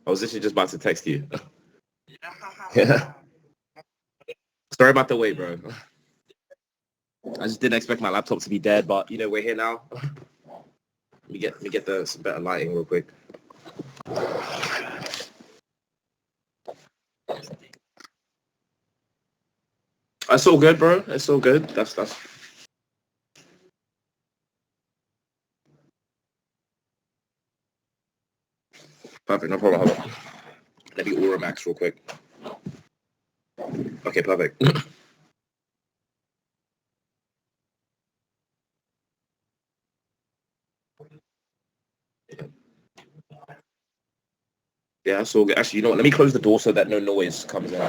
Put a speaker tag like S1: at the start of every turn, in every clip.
S1: I was literally just about to text you. Yeah. Sorry about the wait, bro. I just didn't expect my laptop to be dead, but you know we're here now. Let me get some better lighting real quick. That's all good, bro. It's all good. That's perfect. No problem. Hold on. Let me Aura Max real quick. Okay, perfect. Yeah, that's all good. Actually, you know what? Let me close the door so that no noise comes in.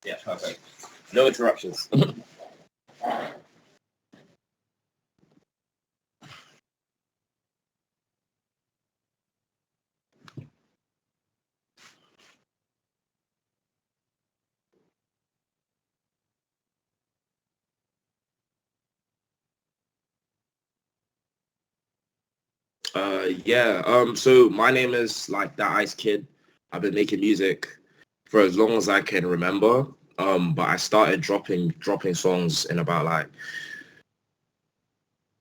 S1: Yeah, perfect. No interruptions. Yeah. So my name is like that Ice Kid. I've been making music for as long as I can remember. But I started dropping songs in about like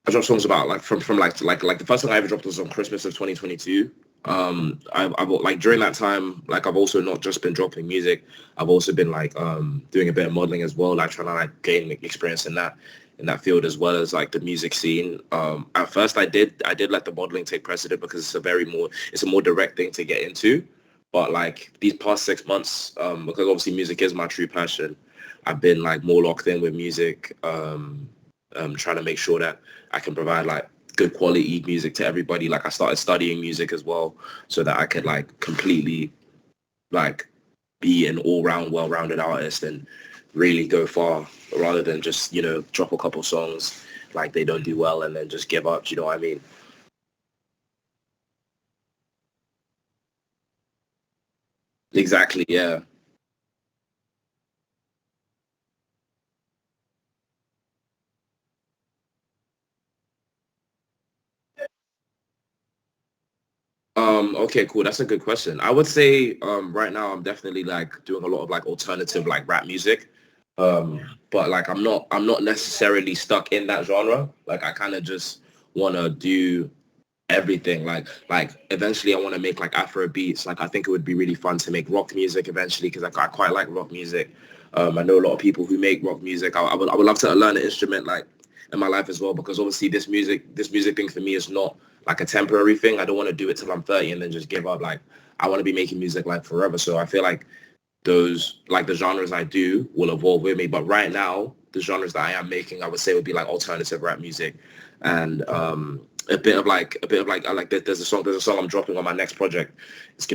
S1: I dropped songs about like from like the first song I ever dropped was on Christmas of 2022. I've like during that time, like I've also not just been dropping music. I've also been like doing a bit of modeling as well, like trying to like gain experience in that field as well as like the music scene. At first I did let the modeling take precedent because it's a more direct thing to get into. But like these past 6 months, because obviously music is my true passion, I've been like more locked in with music. Trying to make sure that I can provide like good quality music to everybody. Like I started studying music as well so that I could like completely like be an all-round well-rounded artist and really go far rather than just, you know, drop a couple songs like they don't do well and then just give up. You know what I mean? Exactly. Yeah. Okay, cool. That's a good question. I would say right now I'm definitely like doing a lot of like alternative like rap music. But like I'm not necessarily stuck in that genre. Like I kind of just want to do everything. Like eventually I want to make like Afro beats. Like I think it would be really fun to make rock music eventually because I quite like rock music. I know a lot of people who make rock music. I would love to learn an instrument like in my life as well because obviously this music thing for me is not like a temporary thing. I don't want to do it till I'm 30 and then just give up. Like I want to be making music like forever. So I feel like those like the genres I do will evolve with me. But right now, the genres that I am making, I would say would be like alternative rap music and a bit of like I like there's a song I'm dropping on my next project. It's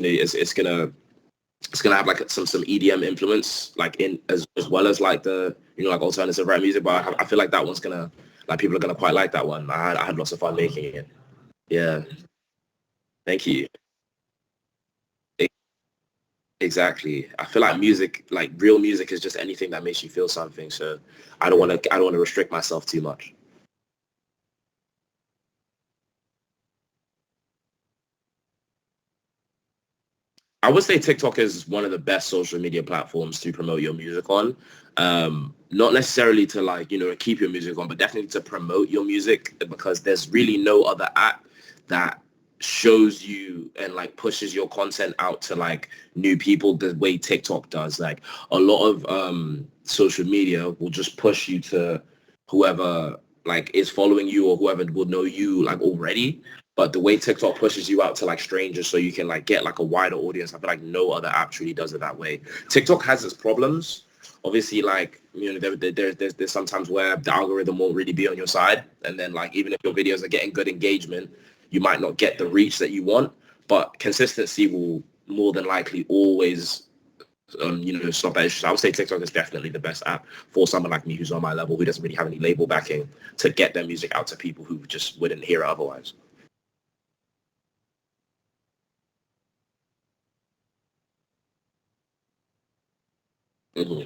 S1: gonna have like some EDM influence like in as well as like the you know like alternative rap music. But I feel like that one's gonna like people are gonna quite like that one. I had lots of fun making it. Yeah, thank you. E- Exactly. I feel like music, like real music, is just anything that makes you feel something. So I don't want to restrict myself too much. I would say TikTok is one of the best social media platforms to promote your music on. Not necessarily to like, you know, keep your music on, but definitely to promote your music because there's really no other app that shows you and like pushes your content out to like new people the way TikTok does. Like a lot of social media will just push you to whoever like is following you or whoever will know you like already. But the way TikTok pushes you out to like strangers so you can like get like a wider audience, I feel like no other app truly does it that way. TikTok has its problems. Obviously, like, you know, there's sometimes where the algorithm won't really be on your side. And then like, even if your videos are getting good engagement, you might not get the reach that you want. But consistency will more than likely always, you know, stop at issues. I would say TikTok is definitely the best app for someone like me who's on my level, who doesn't really have any label backing to get their music out to people who just wouldn't hear it otherwise. Mhm.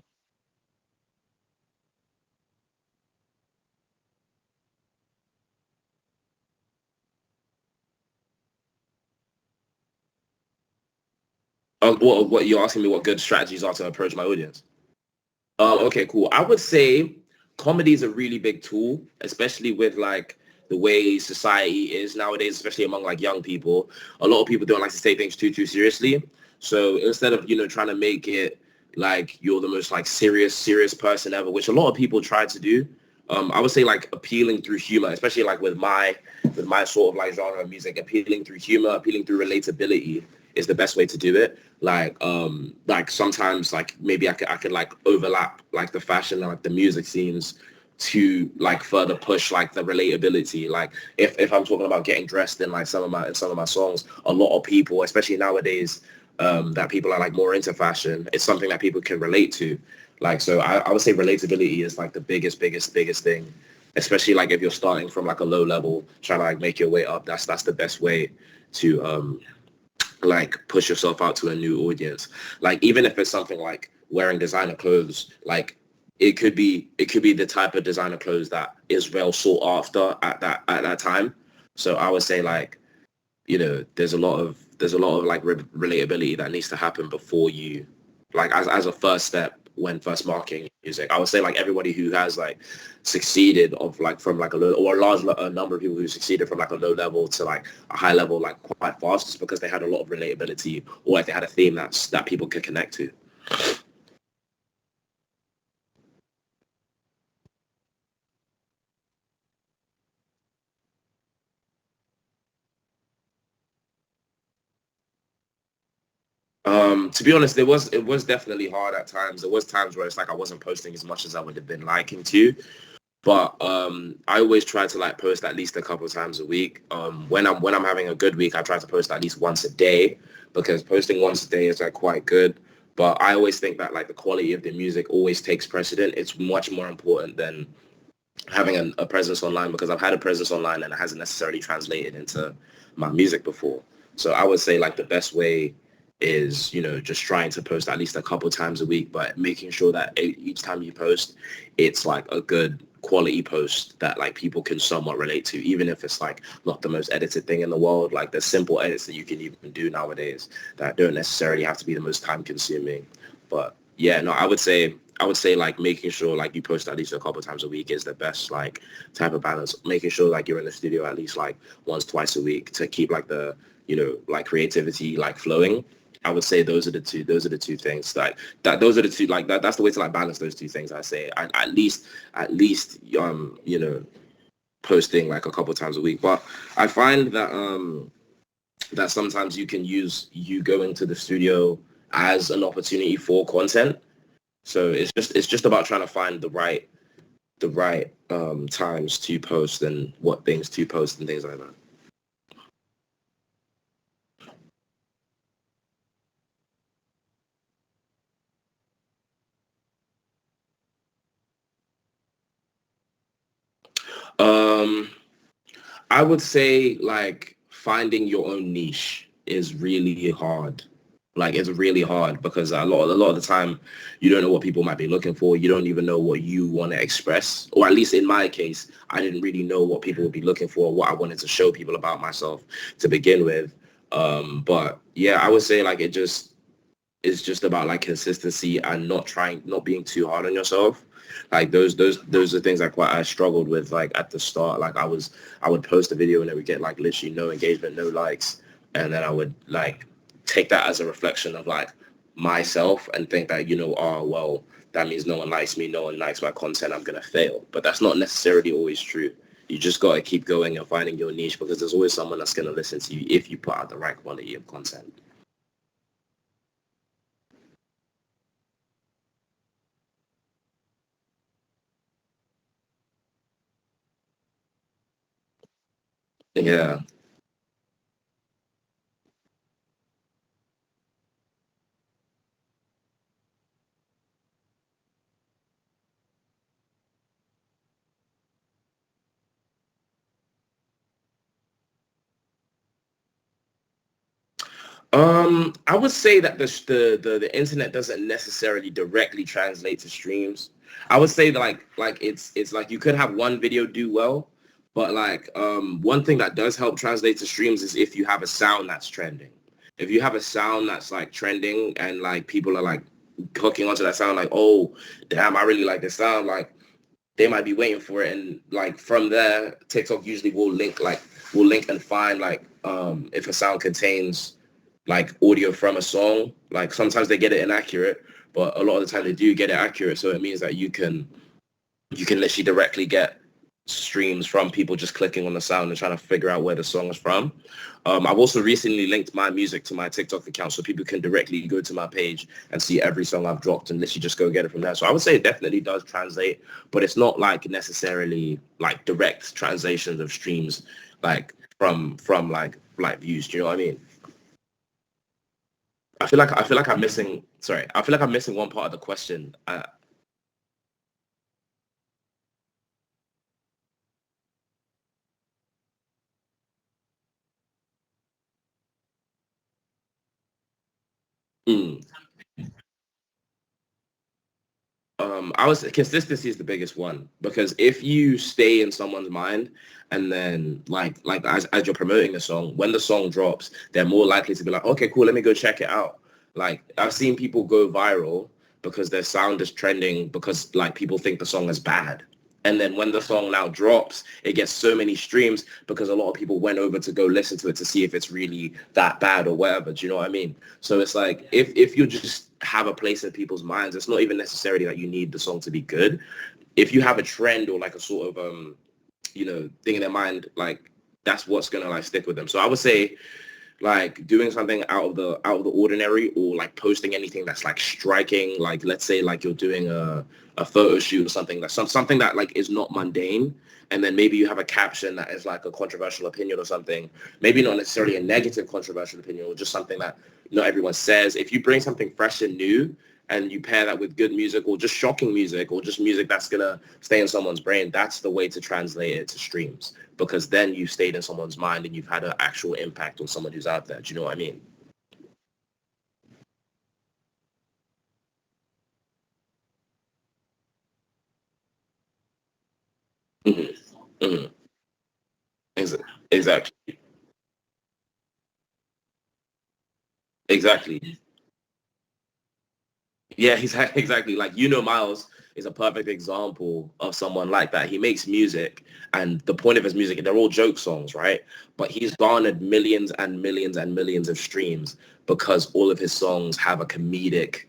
S1: What you're asking me? What good strategies are to approach my audience? Okay, cool. I would say comedy is a really big tool, especially with like the way society is nowadays, especially among like young people. A lot of people don't like to take things too seriously. So instead of, trying to make it like you're the most like serious person ever, which a lot of people try to do, I would say like appealing through humor, especially like with my sort of like genre of music, appealing through humor, appealing through relatability is the best way to do it. Like sometimes like maybe I could like overlap like the fashion and like the music scenes to like further push like the relatability. Like if I'm talking about getting dressed in like some of my songs, a lot of people, especially nowadays, that people are like more into fashion, it's something that people can relate to. Like, so I would say relatability is like the biggest thing, especially like if you're starting from like a low level, trying to like make your way up. That's the best way to like push yourself out to a new audience. Like even if it's something like wearing designer clothes, like it could be the type of designer clothes that is well sought after at that time. So I would say like, there's a lot of like relatability that needs to happen before you, like as a first step when first marketing music. I would say like everybody who has like succeeded of like from like a low, or a large number of people who succeeded from like a low level to like a high level like quite fast, just because they had a lot of relatability, or like they had a theme that people could connect to. To be honest, it was definitely hard at times. There was times where it's like I wasn't posting as much as I would have been liking to. But I always try to like post at least a couple of times a week. When I'm having a good week, I try to post at least once a day, because posting once a day is like quite good. But I always think that like the quality of the music always takes precedent. It's much more important than having a presence online, because I've had a presence online and it hasn't necessarily translated into my music before. So I would say like the best way is, just trying to post at least a couple times a week, but making sure that each time you post, it's like a good quality post that like people can somewhat relate to, even if it's like not the most edited thing in the world. Like there's simple edits that you can even do nowadays that don't necessarily have to be the most time consuming. But yeah, no, I would say like making sure like you post at least a couple times a week is the best like type of balance. Making sure like you're in the studio at least like once, twice a week to keep like the, like creativity like flowing. I would say those are the two things those are the two, like that's the way to like balance those two things. I say at least posting like a couple times a week. But I find that sometimes you can use you going to the studio as an opportunity for content. So it's just about trying to find the right times to post and what things to post and things like that. Um, I would say like finding your own niche is really hard. Like it's really hard because a lot of the time you don't know what people might be looking for. You don't even know what you want to express. Or at least in my case, I didn't really know what people would be looking for, what I wanted to show people about myself to begin with. But yeah, I would say like it's just about like consistency and not being too hard on yourself. Like those are things I struggled with like at the start. Like I would post a video and it would get like literally no engagement, no likes, and then I would like take that as a reflection of like myself and think that, oh well, that means no one likes me, no one likes my content, I'm gonna fail. But that's not necessarily always true. You just gotta keep going and finding your niche, because there's always someone that's gonna listen to you if you put out the right quality of content. Yeah. I would say that the internet doesn't necessarily directly translate to streams. I would say that like it's like you could have one video do well, but like one thing that does help translate to streams is if you have a sound that's trending. if you have a sound that's like trending and like people are like hooking onto that sound, like, oh damn, I really like this sound, like they might be waiting for it, and like from there TikTok usually will link and find like if a sound contains like audio from a song. Like sometimes they get it inaccurate, but a lot of the time they do get it accurate, so it means that you can literally directly get streams from people just clicking on the sound and trying to figure out where the song is from. I've also recently linked my music to my TikTok account so people can directly go to my page and see every song I've dropped and literally just go get it from there. So I would say it definitely does translate, but it's not like necessarily like direct translations of streams like from like views. Do you know what I mean? I feel like I'm missing. Sorry, I feel like I'm missing one part of the question. Mm. I was Consistency is the biggest one, because if you stay in someone's mind and then like as you're promoting the song, when the song drops, they're more likely to be like, okay, cool, let me go check it out. Like I've seen people go viral because their sound is trending because like people think the song is bad. And then when the song now drops, it gets so many streams because a lot of people went over to go listen to it to see if it's really that bad or whatever. Do you know what I mean? So it's like if you just have a place in people's minds, it's not even necessarily that you need the song to be good. If you have a trend or like a sort of thing in their mind, like that's what's gonna like stick with them. So I would say like doing something out of the ordinary, or like posting anything that's like striking, like let's say like you're doing a photo shoot or something, that's something that like is not mundane, and then maybe you have a caption that is like a controversial opinion or something, maybe not necessarily a negative controversial opinion, or just something that not everyone says. If you bring something fresh and new and you pair that with good music or just shocking music or just music that's gonna stay in someone's brain, that's the way to translate it to streams, because then you've stayed in someone's mind and you've had an actual impact on someone who's out there. Do you know what I mean? Hmm. Hmm. Exactly. Exactly. Yeah, exactly. Like, Miles is a perfect example of someone like that. He makes music, and the point of his music, they're all joke songs, right? But he's garnered millions and millions and millions of streams because all of his songs have a comedic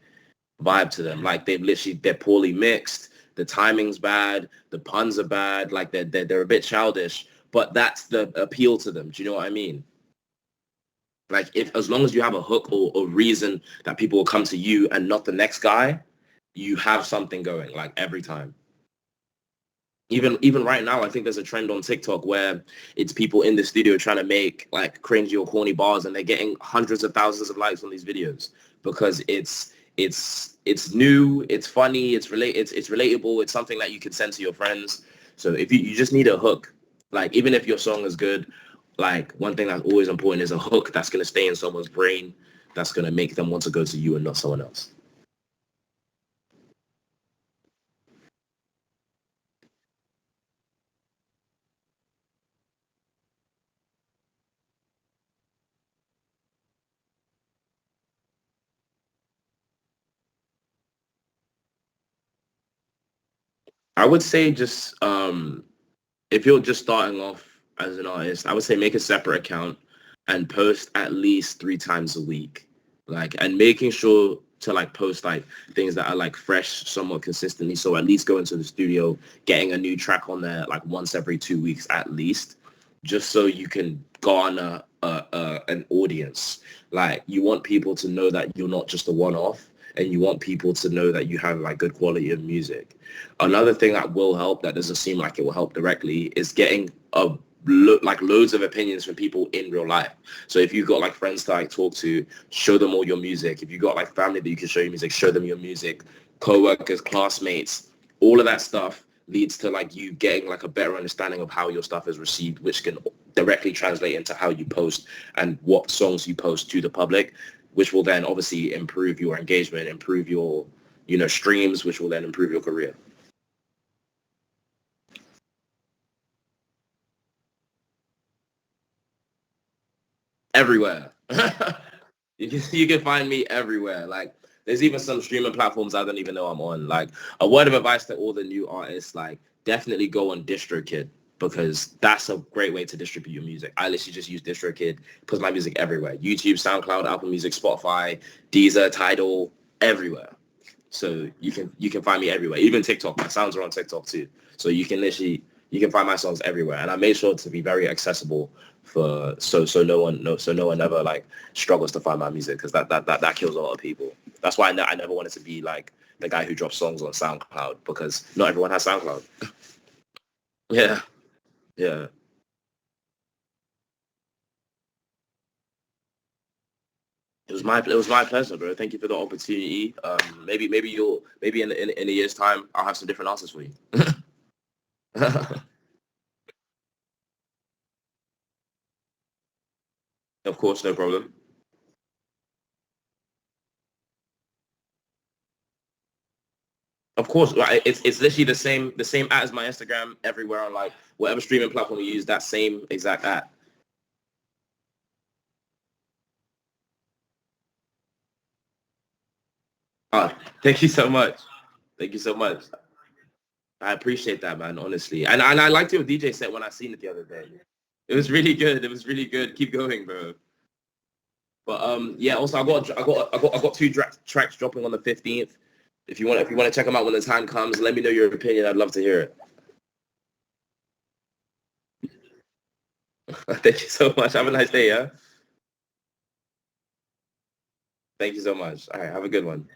S1: vibe to them. Like they're poorly mixed. The timing's bad. The puns are bad. Like they're a bit childish, but that's the appeal to them. Do you know what I mean? Like if as long as you have a hook or a reason that people will come to you and not the next guy, you have something going like every time. Even right now, I think there's a trend on TikTok where it's people in the studio trying to make like cringy or corny bars, and they're getting hundreds of thousands of likes on these videos because it's new, it's funny, it's relatable, it's something that you can send to your friends. So if you just need a hook, like even if your song is good, like one thing that's always important is a hook that's gonna stay in someone's brain, that's gonna make them want to go to you and not someone else. I would say just if you're just starting off as an artist, I would say make a separate account and post at least 3 times a week. Like, and making sure to like post like things that are like fresh somewhat consistently. So at least go into the studio, getting a new track on there like once every 2 weeks at least, just so you can garner an audience. Like you want people to know that you're not just a one-off, and you want people to know that you have like good quality of music. Another thing that will help, that doesn't seem like it will help directly, is getting like loads of opinions from people in real life. So if you've got like friends to like talk to, show them all your music. If you've got like family that you can show your music, show them your music. Co-workers, classmates, all of that stuff leads to like you getting like a better understanding of how your stuff is received, which can directly translate into how you post and what songs you post to the public, which will then obviously improve your engagement, improve your, streams, which will then improve your career. Everywhere. You can find me everywhere. Like, there's even some streaming platforms I don't even know I'm on. Like, a word of advice to all the new artists, like, definitely go on DistroKid because that's a great way to distribute your music. I literally just use DistroKid, puts my music everywhere. YouTube, SoundCloud, Apple Music, Spotify, Deezer, Tidal, everywhere. So you can find me everywhere. Even TikTok. My sounds are on TikTok too. So you can find my songs everywhere. And I made sure to be very accessible for so no one ever like struggles to find my music because that kills a lot of people. That's why I never wanted to be like the guy who drops songs on SoundCloud because not everyone has SoundCloud. Yeah, yeah. It was my pleasure, bro. Thank you for the opportunity. Maybe in a year's time I'll have some different answers for you. Of course, no problem. Of course, like, it's literally the same at as my Instagram everywhere on like whatever streaming platform you use. That same exact at. Uh, Thank you so much. Thank you so much. I appreciate that, man. Honestly, and I liked your DJ set when I seen it the other day. It was really good. It was really good. Keep going, bro. But yeah. Also, I got two tracks dropping on the 15th. If you want to check them out when the time comes, let me know your opinion. I'd love to hear it. Thank you so much. Have a nice day. Yeah. Thank you so much. All right. Have a good one.